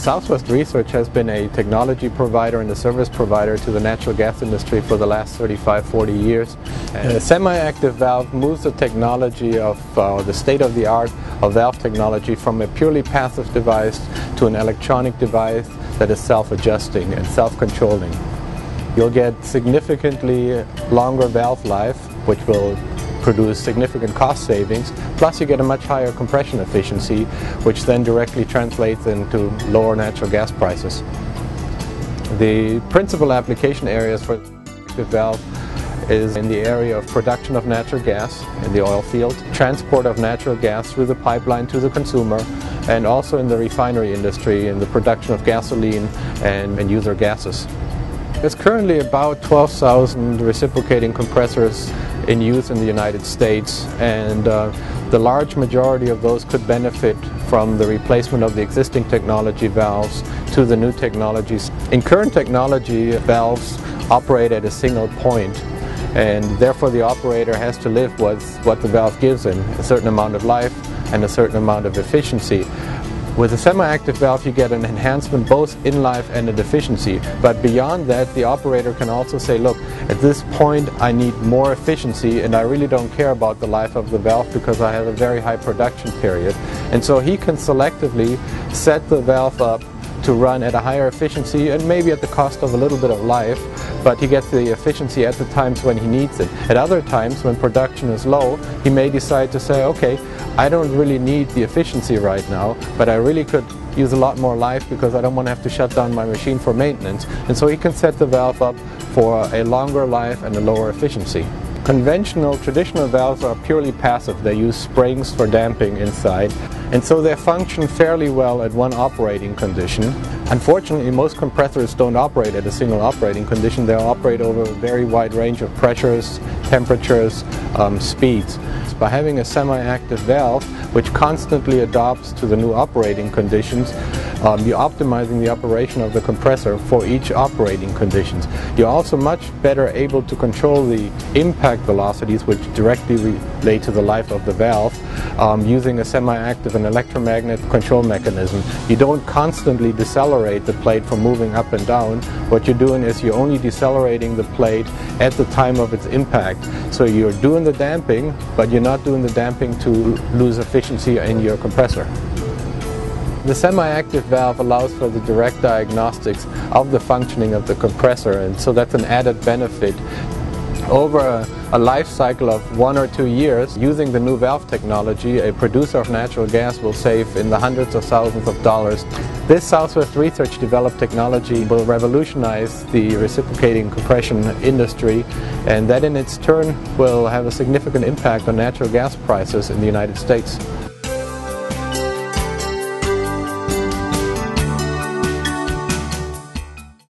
Southwest Research has been a technology provider and a service provider to the natural gas industry for the last 35-40 years. A semi-active valve moves the technology of the state-of-the-art of valve technology from a purely passive device to an electronic device that is self-adjusting and self-controlling. You'll get significantly longer valve life, which will produce significant cost savings, plus you get a much higher compression efficiency, which then directly translates into lower natural gas prices. The principal application areas for the valve is in the area of production of natural gas in the oil field, transport of natural gas through the pipeline to the consumer, and also in the refinery industry in the production of gasoline and user gases. There's currently about 12,000 reciprocating compressors in use in the United States, and the large majority of those could benefit from the replacement of the existing technology valves to the new technologies. In current technology, valves operate at a single point, and therefore the operator has to live with what the valve gives him, a certain amount of life and a certain amount of efficiency. With a semi-active valve you get an enhancement both in life and in efficiency, but beyond that the operator can also say, look, at this point I need more efficiency and I really don't care about the life of the valve because I have a very high production period. And so he can selectively set the valve up to run at a higher efficiency and maybe at the cost of a little bit of life, but he gets the efficiency at the times when he needs it. At other times when production is low, he may decide to say, okay, I don't really need the efficiency right now, but I really could use a lot more life because I don't want to have to shut down my machine for maintenance. And so he can set the valve up for a longer life and a lower efficiency. Conventional, traditional valves are purely passive. They use springs for damping inside, and so they function fairly well at one operating condition. Unfortunately, most compressors don't operate at a single operating condition. They'll operate over a very wide range of pressures, temperatures, speeds. By having a semi-active valve, which constantly adapts to the new operating conditions, you're optimizing the operation of the compressor for each operating conditions. You're also much better able to control the impact velocities, which directly relate to the life of the valve, using a semi-active and electromagnet control mechanism. You don't constantly decelerate the plate from moving up and down. What you're doing is you're only decelerating the plate at the time of its impact. So you're doing the damping, but you're not doing the damping to lose efficiency in your compressor. The semi-active valve allows for the direct diagnostics of the functioning of the compressor, and so that's an added benefit. Over a life cycle of 1 or 2 years, using the new valve technology, a producer of natural gas will save in the hundreds of thousands of dollars. This Southwest Research developed technology will revolutionize the reciprocating compression industry, and that in its turn will have a significant impact on natural gas prices in the United States.